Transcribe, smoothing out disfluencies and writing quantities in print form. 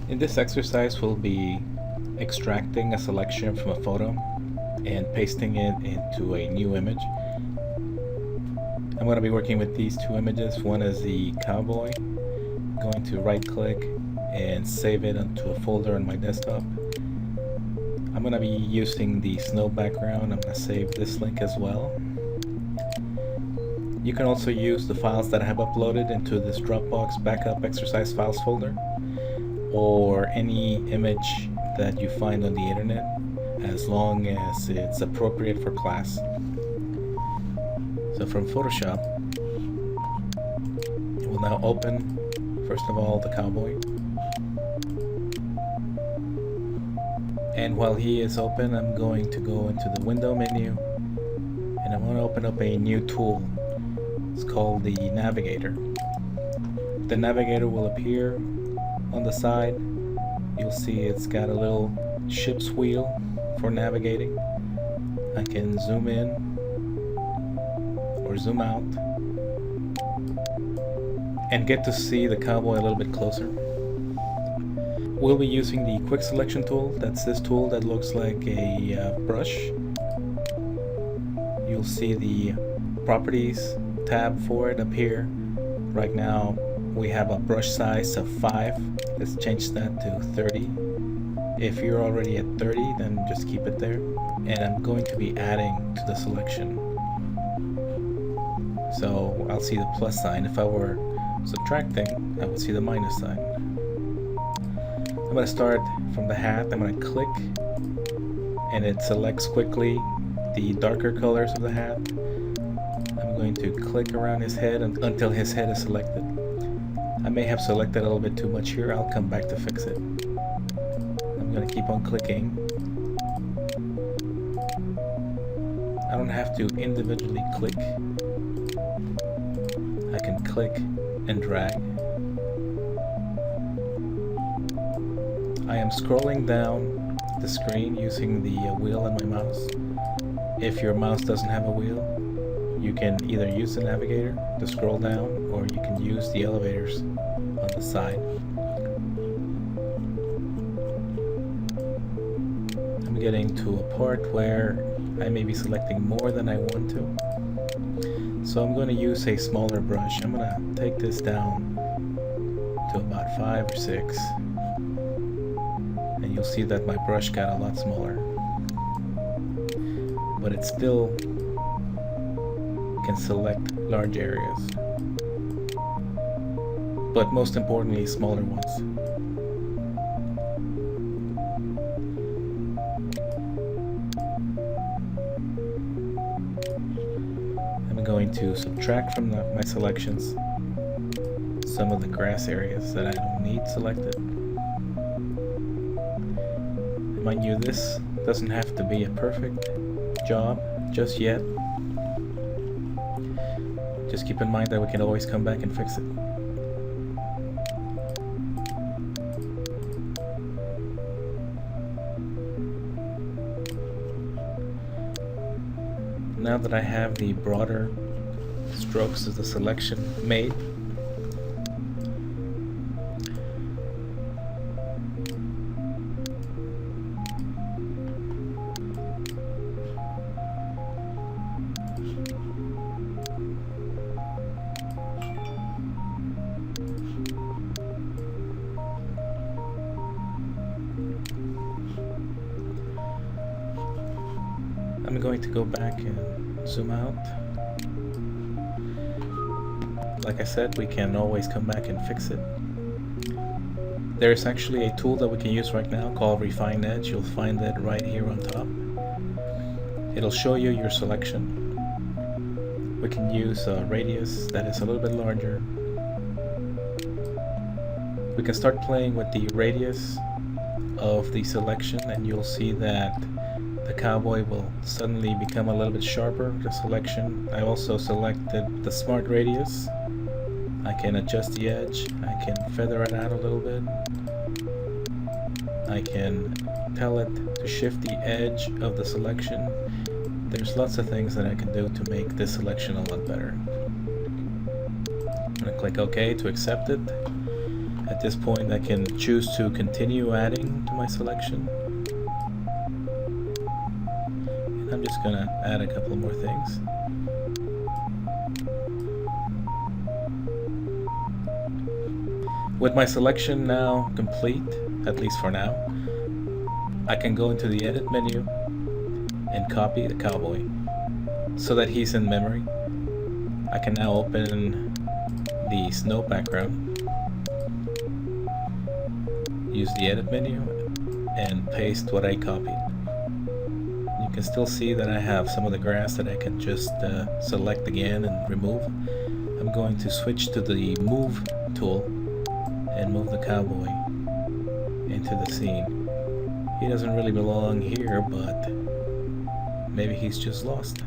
In this exercise, we'll be extracting a selection from a photo and pasting it into a new image. I'm going to be working with these two images. One is the cowboy. I'm going to right click and save it onto a folder on my desktop. I'm going to be using the snow background. I'm going to save this link as well. You can also use the files that I have uploaded into this Dropbox backup exercise files folder, or any image that you find on the internet, as long as it's appropriate for class. So from Photoshop, we'll now open, first of all, the cowboy. And while he is open, I'm going to go into the window menu and I'm going to open up a new tool. It's called the Navigator. The Navigator will appear on the side. You'll see it's got a little ship's wheel for navigating. I can zoom in or zoom out and get to see the cowboy a little bit closer. We'll be using the quick selection tool. That's this tool that looks like a brush. You'll see the properties tab for it up here. Right now we have a brush size of 5. Let's change that to 30. If you're already at 30, then just keep it there. And I'm going to be adding to the selection. So I'll see the plus sign. If I were subtracting, I would see the minus sign. I'm going to start from the hat. I'm going to click and it selects quickly the darker colors of the hat. I'm going to click around his head until his head is selected. I may have selected a little bit too much here. I'll come back to fix it. I'm going to keep on clicking. I don't have to individually click. I can click and drag. I am scrolling down the screen using the wheel on my mouse. If your mouse doesn't have a wheel, you can either use the Navigator to scroll down, or you can use the elevators on the side. I'm getting to a part where I may be selecting more than I want to. So I'm going to use a smaller brush. I'm going to take this down to about 5 or 6. And you'll see that my brush got a lot smaller. But it still can select large areas. But most importantly, smaller ones. I'm going to subtract from my selections some of the grass areas that I don't need selected. Mind you, this doesn't have to be a perfect job just yet. Just keep in mind that we can always come back and fix it. Now that I have the broader strokes of the selection made, I'm going to go back and zoom out. Like I said, we can always come back and fix it. There's actually a tool that we can use right now called Refine Edge. You'll find it right here on top. It'll show you your selection. We can use a radius that is a little bit larger. We can start playing with the radius of the selection and you'll see that the cowboy will suddenly become a little bit sharper, the selection. I also selected the smart radius. I can adjust the edge. I can feather it out a little bit. I can tell it to shift the edge of the selection. There's lots of things that I can do to make this selection a lot better. I'm going to click OK to accept it. At this point I can choose to continue adding to my selection. And I'm just gonna add a couple more things. With my selection now complete, at least for now, I can go into the edit menu and copy the cowboy so that he's in memory. I can now open the snow background, use the edit menu, and paste what I copied. You can still see that I have some of the grass that I can just select again and remove. I'm going to switch to the move tool and move the cowboy into the scene. He doesn't really belong here, but maybe he's just lost.